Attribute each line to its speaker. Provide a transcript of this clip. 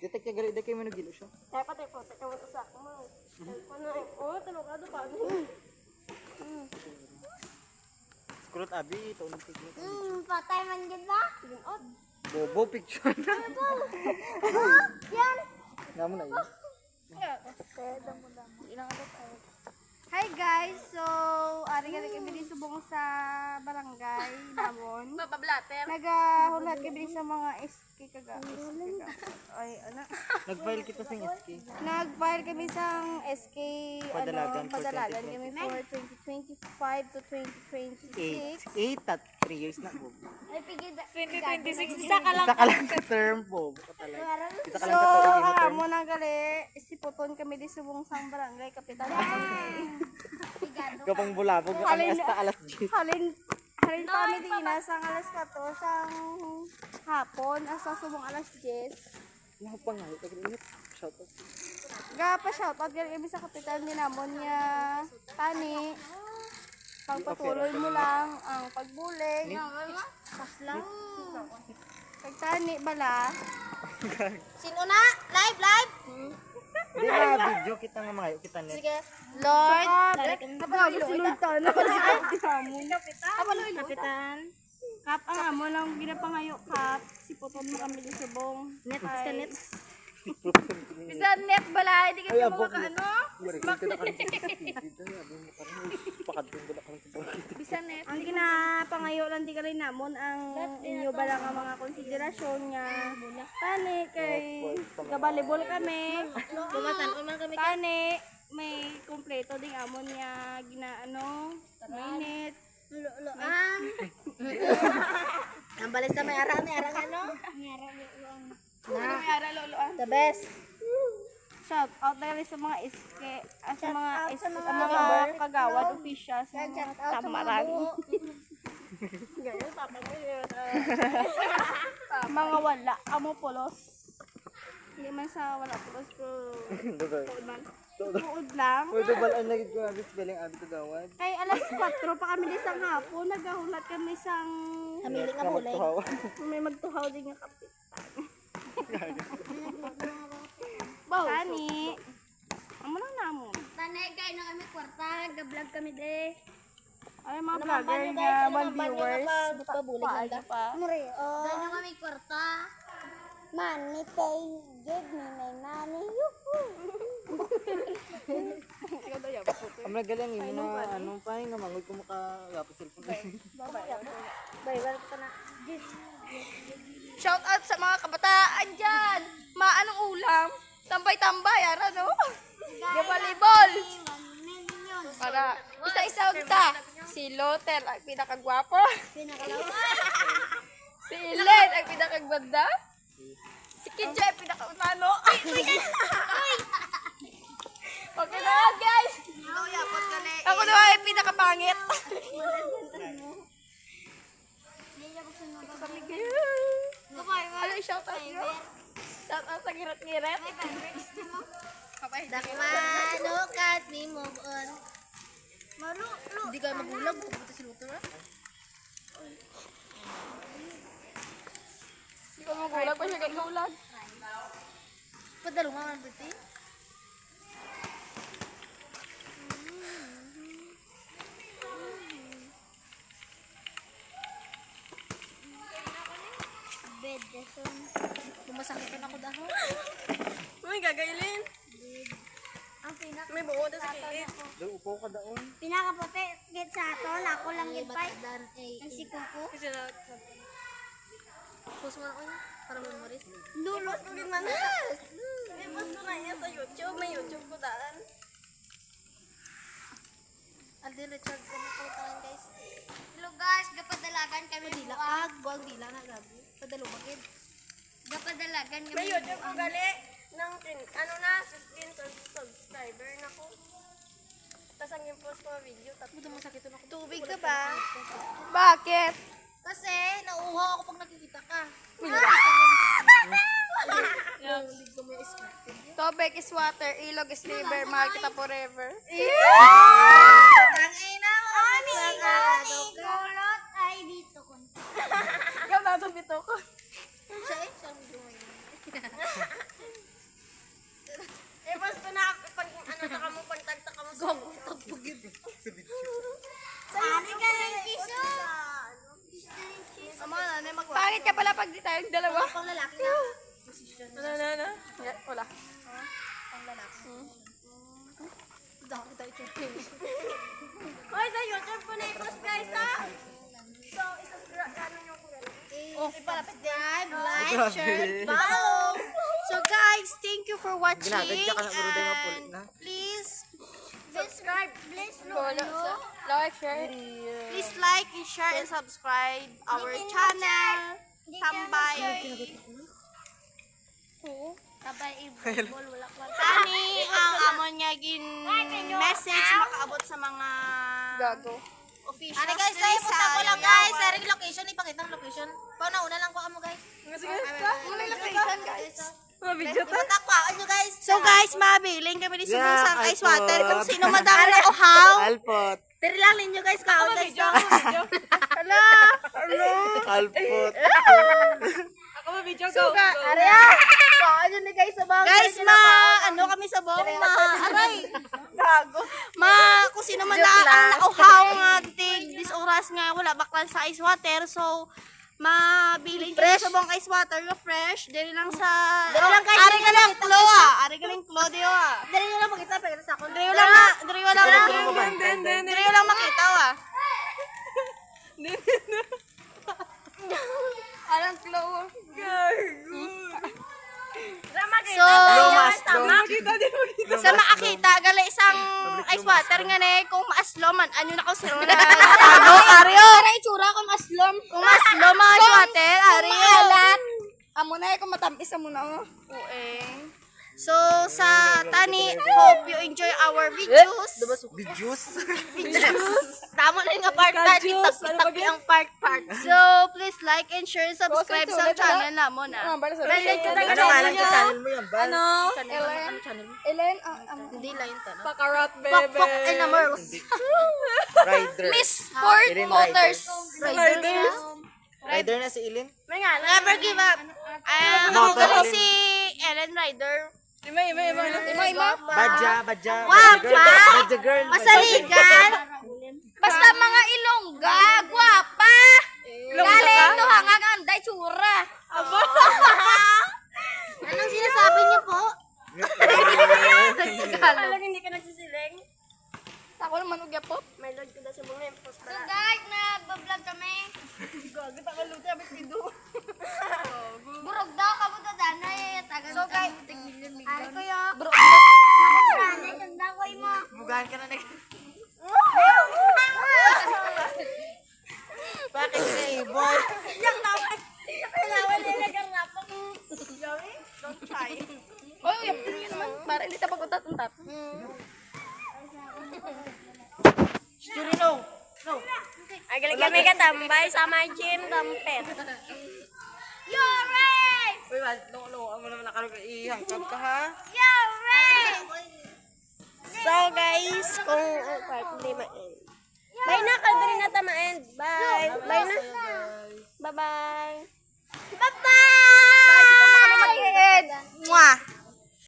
Speaker 1: Detek ka gali kay manugilo siya.
Speaker 2: Kaya patay po, teka mo sa ako mo. Oh, talokado pa.
Speaker 1: Skulot abi ito ulit tignan.
Speaker 2: Patay man din ba? Ginot.
Speaker 1: Bobo picture na.
Speaker 2: Yan.
Speaker 1: Namo na yun.
Speaker 2: Kaya damo-damo. Ilang ako tayo. Hi guys! So, ari kami din subong sa barangay namon.
Speaker 3: Mapablater.
Speaker 2: Nagahulat kami sa mga SK kaga. Ay, ano?
Speaker 1: Nag-file kita sa SK.
Speaker 2: Nag-file kami sa SK
Speaker 1: Padalagan for
Speaker 2: padalagan kami for 2025 to 2026.
Speaker 1: 8 at 3 years na bobo.
Speaker 2: Ay, pigid.
Speaker 3: 2026, isa ka lang.
Speaker 1: Isa ka lang ka term bobo ka talaga. Isa ka
Speaker 2: So,
Speaker 1: lang ka term.
Speaker 2: amo na gali, isiputon kami di subong sang barangay kapitan.
Speaker 1: Kapang bulabog ka kami hasta alas 10.
Speaker 2: Halin pa kami di inasang alas 14 sang hapon asa subong alas 10.
Speaker 1: Mga pangalit agreement. Shout out.
Speaker 2: Ga pa shoutout gali kami sa kapitan ni namon niya tani. Pagpatuloy mo lang ang pagbulig. Pas lang. Pagtani bala.
Speaker 3: Sino na? Live?
Speaker 1: Di ba video kita nga mga kita net.
Speaker 3: Sige. Lord.
Speaker 2: Kapag sinuntan na kapitan. Kap ang amo lang ginapangayo kap. Siputon mo kami di subong.
Speaker 3: Net, basta net. Bisa net bala, hindi
Speaker 1: Ay
Speaker 3: ka
Speaker 1: abog.
Speaker 3: mga ano.
Speaker 1: Wala ka na kan. Dito ya, abi mo karon pakadtong ko na kan.
Speaker 3: Bisa net.
Speaker 2: Ang ginapangayo lang di kali namon ang inyo bala nga mga konsiderasyon nga tani kay gabalibol kami.
Speaker 3: Bumatan man kami.
Speaker 2: Tani may kumpleto ding amon nga ginaano minute.
Speaker 3: Ang balis sa may arang ano?
Speaker 2: Mayara loloan.
Speaker 3: The best.
Speaker 2: Shout out na rin sa mga iske, sa mga kagawad officials, sa mga tamarang. Mga wala, amo polos. Hindi man sa wala polos, pero tuod man. Tuod lang.
Speaker 1: Pwede balaan na gid ko abi spelling abi kagawad.
Speaker 2: Kay alas 4 pa kami isang hapon, nagahulat kami sang
Speaker 3: Hamili nga bulay.
Speaker 2: may magtuhaw din nga kapitan. Tani. Amo lang namon.
Speaker 3: Tanay kay na kami kwarta, ga-vlog kami de.
Speaker 2: Ay, mga vlogger nga, one viewers.
Speaker 3: Pabulig lang
Speaker 2: Pa.
Speaker 3: Ganyan kami kwarta.
Speaker 2: Money pay, give me my money. Yuhu!
Speaker 1: Am nagalang yun na anong pa nga mangoy ko makagapos cellphone.
Speaker 2: Baywal ka na.
Speaker 3: Shout out sa mga kabataan dyan. Anong ulam? Tambay-tambay, no? Gabalibol. Para isa-isa kita. Si Lotel ang pinakagwapo. Si Len ang pinakagbanda. Si Kidja ang pinakaunano. Okay na guys. Ako na ang pinakapangit. Ano yung shout out nyo? Shout out sa ngirat-ngirat. Dakmanukat ni move on. Hindi ka magulang, bubuti si Luto na. Hindi ka magulang pa siya gagawlag. Padalo nga ang buti.
Speaker 2: Bed, deson.
Speaker 3: Bumasakitan ako dahon.
Speaker 4: Uy, gagailin.
Speaker 2: Ang
Speaker 4: May buo na sa kilit.
Speaker 1: Do upo ka daon.
Speaker 2: pinakaputi, get sa ato, lako lang get pa. Ang si Kuko.
Speaker 4: Kasi na,
Speaker 3: Post mo ako niya, para memories.
Speaker 2: Lulot.
Speaker 4: post ko rin man. I-post ko na niya sa YouTube. May YouTube ko daan.
Speaker 3: Alden Richard, ano po tayo guys?
Speaker 2: Hello guys, gapadalagan kami
Speaker 3: Dilaag, buwag dila na gabi. Padalumagid.
Speaker 2: Gapadalagan
Speaker 4: May YouTube ko gali. Nang, ano na, 15 subscriber na ko. Tapos ang yung post ko na video.
Speaker 3: Buto masakit ako.
Speaker 4: Tubig ka ba?
Speaker 3: Bakit? Kasi, nauuhaw ako pag nakikita ka. Tobek is water, ilog is river, mahal kita forever.
Speaker 2: Tangay na mo. Kulot ay dito ko.
Speaker 4: Ikaw natubito ko.
Speaker 3: Siya eh, siya ang gumawa.
Speaker 2: pang lalaki na.
Speaker 3: Ano? Yeah, wala.
Speaker 2: Pang lalaki.
Speaker 4: Hoy, sa YouTube po na i-post guys ha. So, isubscribe nyo po yan.
Speaker 2: Subscribe, like, share, follow. So guys, thank you for watching.
Speaker 1: Ginagad ka na guro din mapulit
Speaker 2: And
Speaker 1: na.
Speaker 2: please subscribe. Please
Speaker 3: Follow, like, share.
Speaker 2: Please like and share and subscribe our channel. Tambay. Tani ang amon niya gin message makaabot sa mga
Speaker 3: Gago.
Speaker 2: officials.
Speaker 5: Ano guys, ay punta ko lang guys. Saring location, ipakita ang location. Pauna-una lang ko amo guys.
Speaker 3: Sige, may location, guys. Mga video to.
Speaker 5: Punta ko ano guys.
Speaker 2: So guys, mabiling kami ni Subong
Speaker 1: Yeah,
Speaker 2: sang ice water.
Speaker 1: Alpot.
Speaker 2: Kung sino madami na uhaw.
Speaker 1: Alpot.
Speaker 5: Tiri lang ninyo guys, kaon guys.
Speaker 2: Hala.
Speaker 1: Alpot.
Speaker 2: Suga. Arya. Paano ni guys sa bawang? Guys, ano kami sa bawang? Aray. Gago. Kung sino man na ang nauhaw nga tig this oras nga wala baklan sa ice water. So, mabiling kami sa bawang ice water nga fresh. Dili lang sa...
Speaker 5: Dili lang guys,
Speaker 2: Ari ka lang klo Ari ka lang klo diyo
Speaker 5: Dali nyo lang makita, pagkita sa ako.
Speaker 2: Diri lang makita
Speaker 3: Alang flow.
Speaker 2: So, sa makakita, gali isang ice water nga ne, kung maaslom man, anyo na ko siro na. Ano, Aryo?
Speaker 3: Para itsura ko maslom.
Speaker 2: Kung maaslom ang ice water, Aryo.
Speaker 3: Maalat. Amo na kung matampis amo na mo.
Speaker 2: So, sa Tani, hope you enjoy our videos.
Speaker 1: Videos.
Speaker 2: Tama na yung part-part, itak-itak ang part-part. So, please like and share and subscribe sa channel namon na.
Speaker 3: Ano
Speaker 1: Ano nga lang sa channel mo yan, Bal?
Speaker 3: Ellen,
Speaker 2: Hindi lang yun to, no?
Speaker 3: Pakarat,
Speaker 2: Pok-pok and namers.
Speaker 1: Rider.
Speaker 3: Miss Sport
Speaker 1: Ellen
Speaker 3: Motors.
Speaker 1: Rider na si Ilin?
Speaker 2: Never give up.
Speaker 1: Motor,
Speaker 2: Galing
Speaker 1: Ellen.
Speaker 2: si Ellen Rider.
Speaker 3: Ima.
Speaker 1: Badja.
Speaker 2: Wapa.
Speaker 1: Badja girl.
Speaker 2: Masaligan.
Speaker 3: Basta mga ilongga, gwapa. Galing to hangang anday tsura.
Speaker 2: Anong sinasabi niyo po?
Speaker 4: Alam, hindi ka nagsisiling.
Speaker 3: Ako naman ugya po.
Speaker 4: May load ko na sa mga post
Speaker 2: So guys, nagbablog kami. Burog daw, kabuto danay. So guys, ano kayo?
Speaker 1: Bugahan ka na na. Bakit ka boy?
Speaker 3: Oh, yun naman. Para hindi tayo pag-utat-untat.
Speaker 4: Agaling kami katambay sa my gym dampet.
Speaker 2: Yore!
Speaker 1: Uy, no, mo naman nakarog ihangkab ka ha?
Speaker 2: Yore!
Speaker 4: So guys, kung part hindi ma-end. Bye na, kadri na ta ma-end. Bye. Bye na. Bye-bye.
Speaker 2: Bye-bye!
Speaker 3: Mag-i-end.
Speaker 2: Mwah!